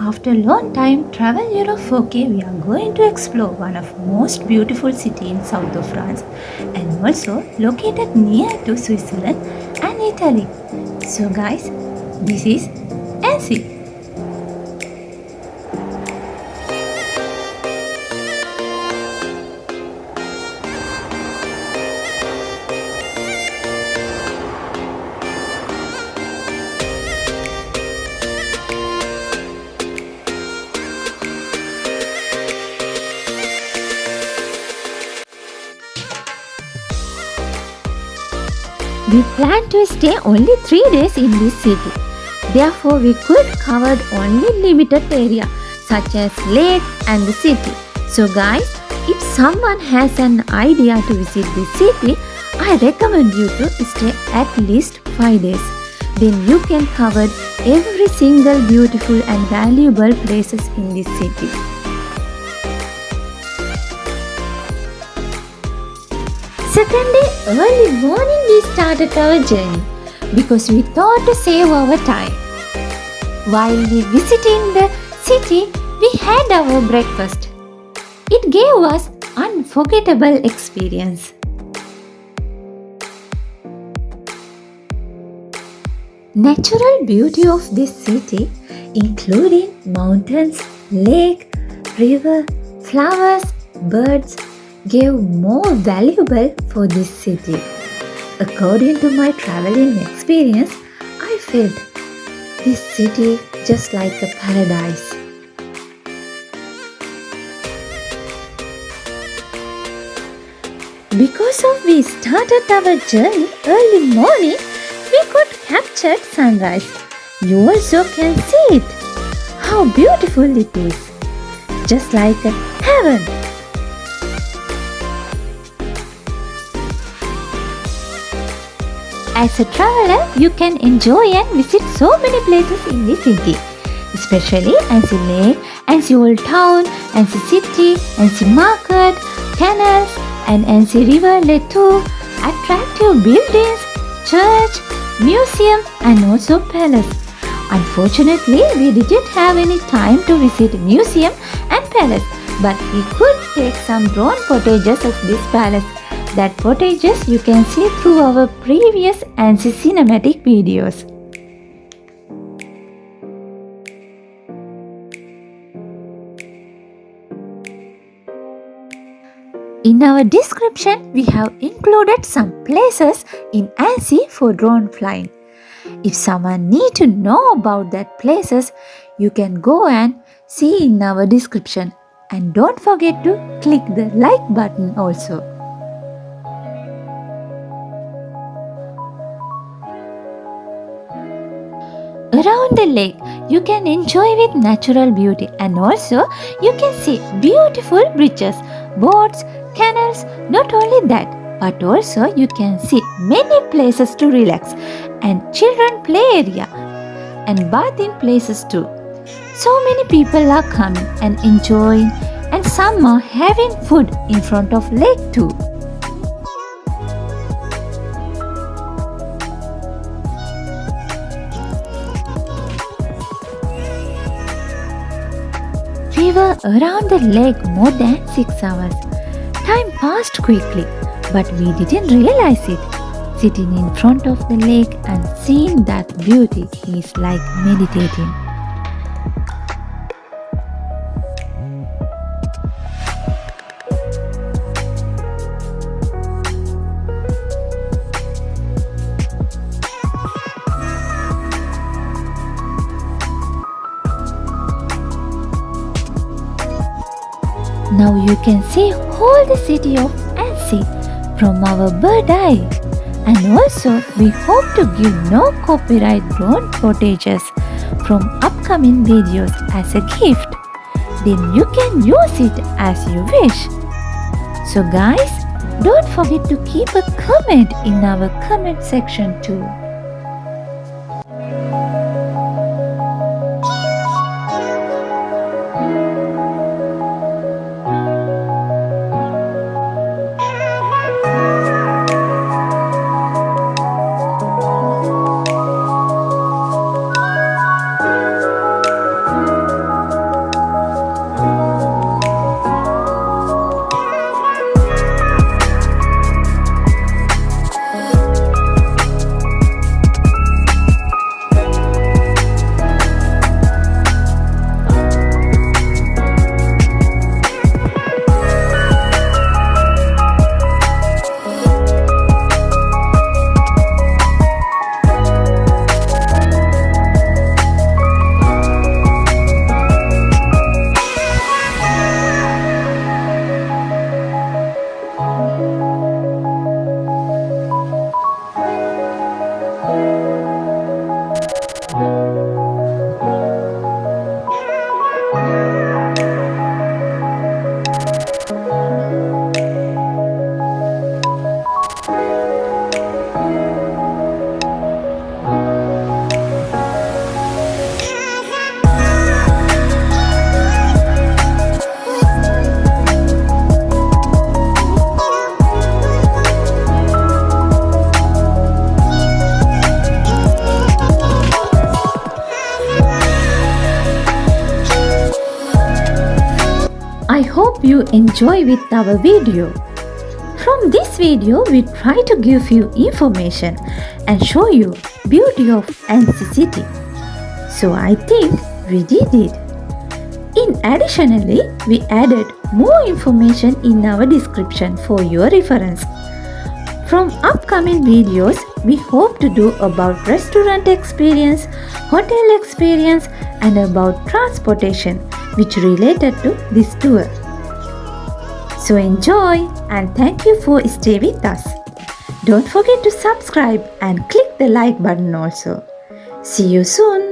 after a long time travel Europe4K, we are going to explore one of most beautiful city in south of France and also located near to Switzerland and Italy. So guys, this is Annecy. We planned to stay only 3 days in this city. Therefore, we could cover only limited area such as lake and the city. So guys, if someone has an idea to visit this city, I recommend you to stay at least 5 days. Then you can cover every single beautiful and valuable places in this city. Second day, early morning we started our journey because we thought to save our time. While we visiting the city, we had our breakfast. It gave us unforgettable experience. Natural beauty of this city, including mountains, lake, river, flowers, birds, gave more valuable for this city. According to my traveling experience, I felt this city just like a paradise. Because of we started our journey early morning, we could capture sunrise. You also can see it. How beautiful it is. Just like a heaven. As a traveler, you can enjoy and visit so many places in the city, especially Annecy Lake, Annecy Old Town, Annecy City, Annecy Market, canals, and Annecy River led to attractive buildings, church, museum, and also palace. Unfortunately, we didn't have any time to visit museum and palace, but we could take some drone footages of this palace. That footages you can see through our previous Annecy cinematic videos. In our description, we have included some places in Annecy for drone flying. If someone need to know about that places, you can go and see in our description. And don't forget to click the like button also. Around the lake, you can enjoy with natural beauty and also you can see beautiful bridges, boats, canals. Not only that, but also you can see many places to relax and children play area and bathing places too. So many people are coming and enjoying and some are having food in front of lake too. We were around the lake more than 6 hours. Time passed quickly, but we didn't realize it. Sitting in front of the lake and seeing that beauty is like meditating. Now you can see whole the city of Annecy from our bird eye. And also we hope to give no copyright drone footages from upcoming videos as a gift. Then you can use it as you wish. So guys, don't forget to keep a comment in our comment section too. I hope you enjoy with our video. From this video, we try to give you information and show you beauty of Annecy city. So I think we did it. Additionally, we added more information in our description for your reference. From upcoming videos, we hope to do about restaurant experience, hotel experience and about transportation which related to this tour. So enjoy and thank you for staying with us. Don't forget to subscribe and click the like button also. See you soon.